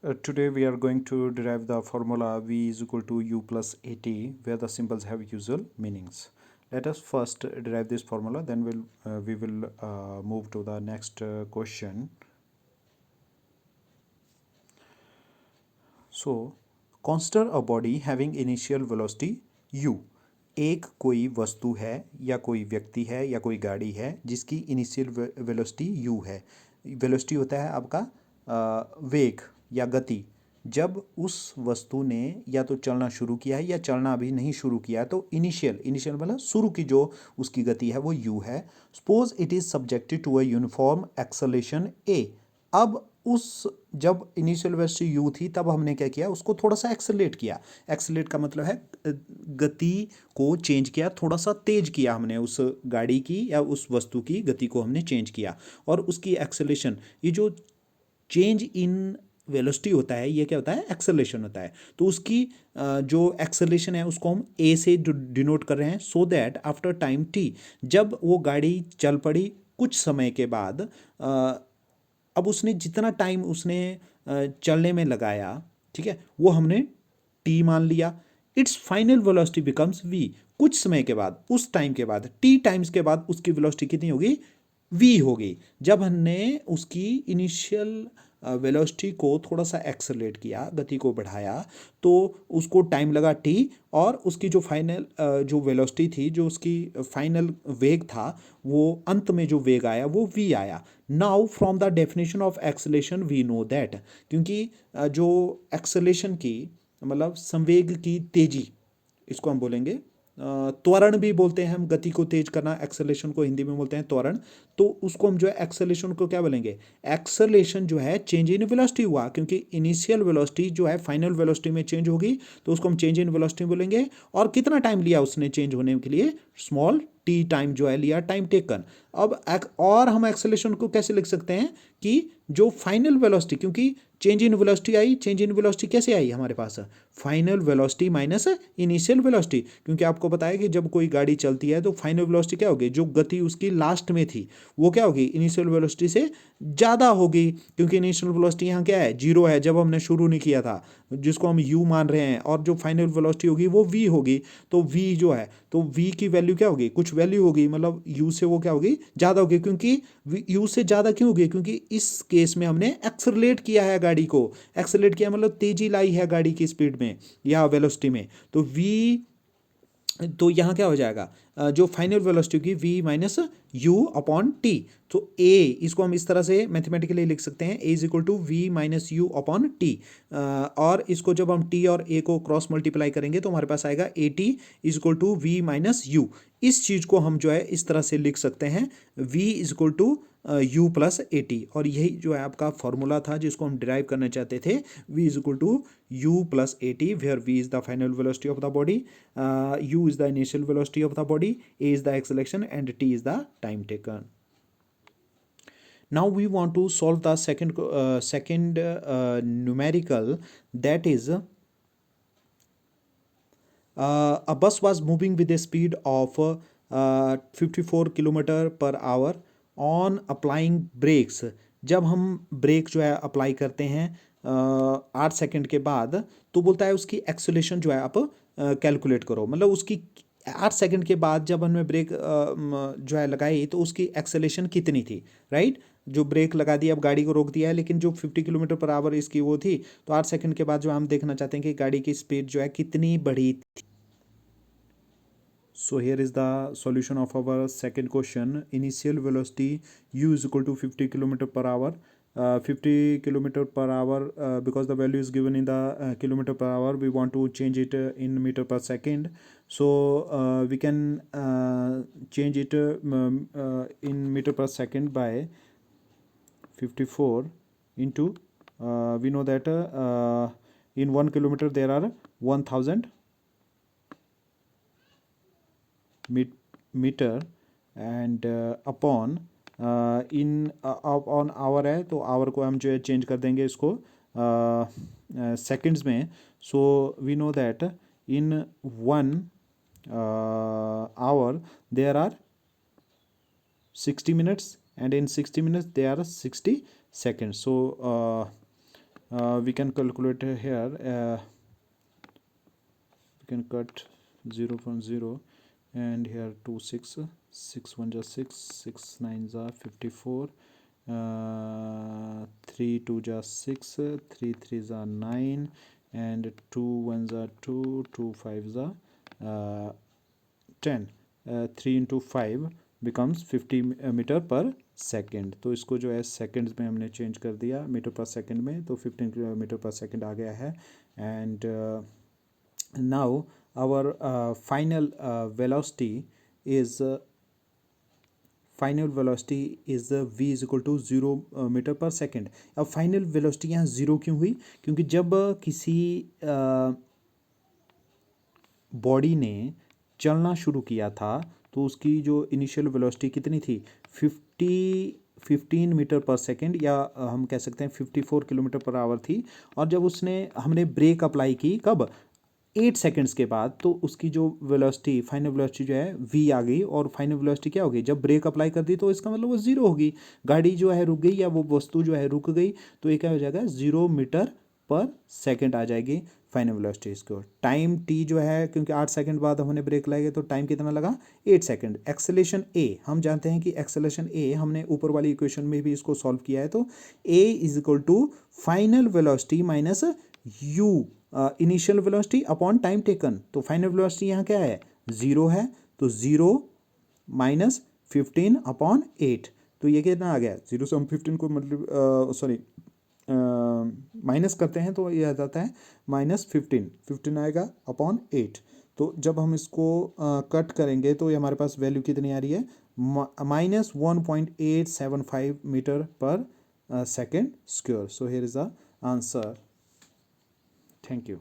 Today we are going to derive the formula v is equal to u plus at, where the symbols have usual meanings. Let us first derive this formula, then we will move to the next question. So consider a body having initial velocity u. एक कोई वस्तु है या कोई व्यक्ति है या कोई गाड़ी है जिसकी इनिशियल वेलोसिटी u है। वेलोसिटी होता है आपका वेग या गति। जब उस वस्तु ने या तो चलना शुरू किया है या चलना अभी नहीं शुरू किया है, तो इनिशियल इनिशियल मतलब शुरू की जो उसकी गति है वो u है। Suppose it is subjected to a uniform acceleration a। अब उस जब इनिशियल वेलोसिटी यू थी तब हमने क्या किया, उसको थोड़ा सा एक्सेलरेट किया। एक्सेलरेट का मतलब है गति को चेंज किया, थोड़ा सा तेज किया हमने उस गाड़ी की या उस वस्तु की गति को हमने चेंज किया। और उसकी एक्सेलेरेशन, ये जो चेंज इन वेलोसिटी होता है ये क्या होता है, एक्सेलेरेशन होता है। तो उसकी जो एक्सेलेरेशन है उसको हम ए से डिनोट कर रहे हैं, so that after time T, जब वो गाड़ी चल पड़ी कुछ समय के बाद, अब उसने जितना टाइम उसने चलने में लगाया, ठीक है, वो हमने टी मान लिया। Its final velocity becomes v. कुछ समय के बाद, उस टाइम के बाद, टी टाइम्स के बाद उसकी वेलोसिटी कितनी होगी, वी होगी। जब हमने उसकी इनिशियल वेलोसिटी को थोड़ा सा एक्सेलरेट किया, गति को बढ़ाया, तो उसको टाइम लगा टी, और उसकी जो फाइनल जो वेलोसिटी थी, जो उसकी फाइनल वेग था, वो अंत में जो वेग आया वो वी आया। Now from the definition of acceleration we know that, क्योंकि जो एक्सेलेरेशन की मतलब संवेग की तेजी, इसको हम बोलेंगे त्वरण भी बोलते हैं हम, गति को तेज करना, एक्सेलेरेशन को हिंदी में बोलते हैं त्वरण। तो उसको हम जो है एक्सेलेरेशन को क्या बोलेंगे, एक्सेलेरेशन जो है चेंज इन वेलोसिटी हुआ, क्योंकि इनिशियल वेलोसिटी जो है फाइनल वेलोसिटी में चेंज होगी, तो उसको हम चेंज इन वेलोसिटी बोलेंगे। और कितना टाइम लिया उसने चेंज होने के लिए, स्मॉल टी टाइम जो है लिया, टाइम टेकन। अब और हम एक्सेलेरेशन को कैसे लिख सकते हैं कि जो फाइनल वेलोसिटी, क्योंकि चेंज इन वेलोसिटी आई, चेंज इन वेलोसिटी कैसे आई हमारे पास, final velocity minus initial velocity. क्योंकि आपको बताया कि जब कोई गाड़ी चलती है तो फाइनल वेलोसिटी क्या होगी, जो गति उसकी लास्ट में थी वो क्या होगी, इनिशियल वेलोसिटी से ज़्यादा होगी। क्योंकि इनिशियल वेलोसिटी यहाँ क्या है, जीरो है, जब हमने शुरू नहीं किया था, जिसको हम u मान रहे हैं, और जो फाइनल वेलोसिटी होगी वो v होगी। तो v जो है, तो v की वैल्यू क्या होगी, कुछ वैल्यू होगी, मतलब u से वो क्या होगी, ज़्यादा होगी। क्योंकि u से ज़्यादा क्यों होगी, क्योंकि इस केस में हमने एक्सेलरेट किया है गाड़ी को। एक्सेलरेट किया मतलब तेजी लाई है गाड़ी की स्पीड में या वेलोसिटी में। तो v, तो यहाँ क्या हो जाएगा, जो फाइनल वेलोसिटी की v minus u upon T. तो a, इसको हम इस तरह से मैथमेटिकली लिख सकते हैं, a is equal to v minus u upon t. और इसको जब हम t और a को क्रॉस मल्टीप्लाई करेंगे तो हमारे पास आएगा a t is equal to v minus u. इस चीज़ को हम जो है इस तरह से लिख सकते हैं, v is equal to u plus a t. और यही जो है आपका फॉर्मूला था जिसको हम डिराइव करना चाहते थे, v is equal to u plus a t, where v is the final velocity of the body, u is the initial velocity of the body, a is the acceleration, and t is the time taken. Now we want to solve the second numerical, that is a bus was moving with a speed of 54 kilometre पर hour on applying brakes. जब हम break जो है apply करते हैं 8 second के बाद, तो बोलता है उसकी एक्सेलेरेशन जो है आप कैलकुलेट करो। मतलब उसकी 8 सेकंड के बाद जब हमने ब्रेक जो है लगाई तो उसकी एक्सेलेरेशन कितनी थी, राइट। जो ब्रेक लगा दी, अब गाड़ी को रोक दिया है, लेकिन जो 50 किलोमीटर पर आवर इसकी वो थी, तो 8 सेकंड के बाद जो हम देखना चाहते हैं कि गाड़ी की स्पीड जो है कितनी बढ़ी। So here is the solution of our second question. Initial velocity u is equal to 50 kilometer per hour. 50 kilometer per hour, because the value is given in the kilometer per hour, we want to change it in meter per second. So we can change it in meter per second by 54 into, we know that in 1 kilometer there are 1000 metre, and upon in upon hour है, तो our को हम जो है change कर देंगे इसको seconds में। So we know that in 1 hour there are 60 minutes, and in 60 minutes there are 60 seconds. So we can calculate here. We can cut 0 from 0, and here 2 6 6 1 ja 6 6 9 ja 54, 3 2 ja 6 3 3 ja 9, and 2 1 ja 2 2 5 ja 10. 3 into 5 becomes 50 metre per second. तो इसको जो है seconds में हमने change कर दिया metre per second में, तो 15 मीटर पर सेकेंड आ गया है। And now our final velocity is v is equal to 0 metre per second. अब फाइनल वेलोसिटी यहाँ 0 क्यों हुई? क्योंकि जब किसी बॉडी ने चलना शुरू किया था तो उसकी जो इनिशियल वेलोसिटी कितनी थी? 15 मीटर पर सेकेंड, या हम कह सकते हैं 54 किलोमीटर पर आवर थी। और जब हमने ब्रेक अप्लाई की, कब? 8 सेकेंड्स के बाद, तो उसकी जो वेलोसिटी, फाइनल वेलोसिटी जो है v आ गई। और फाइनल वेलोसिटी क्या होगी? जब ब्रेक अप्लाई कर दी तो इसका मतलब वो 0 होगी, गाड़ी जो है रुक गई, या वो वस्तु जो है रुक गई। तो ये क्या हो जाएगा? 0 मीटर पर सेकेंड आ जाएगी फाइनल वेलोसिटी। इसको टाइम t जो है, क्योंकि 8 सेकंड बाद हमने ब्रेक लगाई, तो टाइम कितना लगा? 8 सेकंड। एक्सेलेरेशन a, हम जानते हैं कि एक्सेलेरेशन a हमने ऊपर वाली इक्वेशन में भी इसको सॉल्व किया है। तो a is equal to final velocity minus u, initial velocity upon time taken. तो फाइनल वेलोसिटी यहाँ क्या है? 0 है, तो 0 माइनस 15 अपॉन 8। तो ये कितना आ गया? 0 से हम 15 को मतलब माइनस करते हैं तो ये आ जाता है -15 आएगा अपॉन 8। तो जब हम इसको कट करेंगे तो ये हमारे पास वैल्यू कितनी आ रही है? -1.875 metre per second square. So here is the answer. Thank you.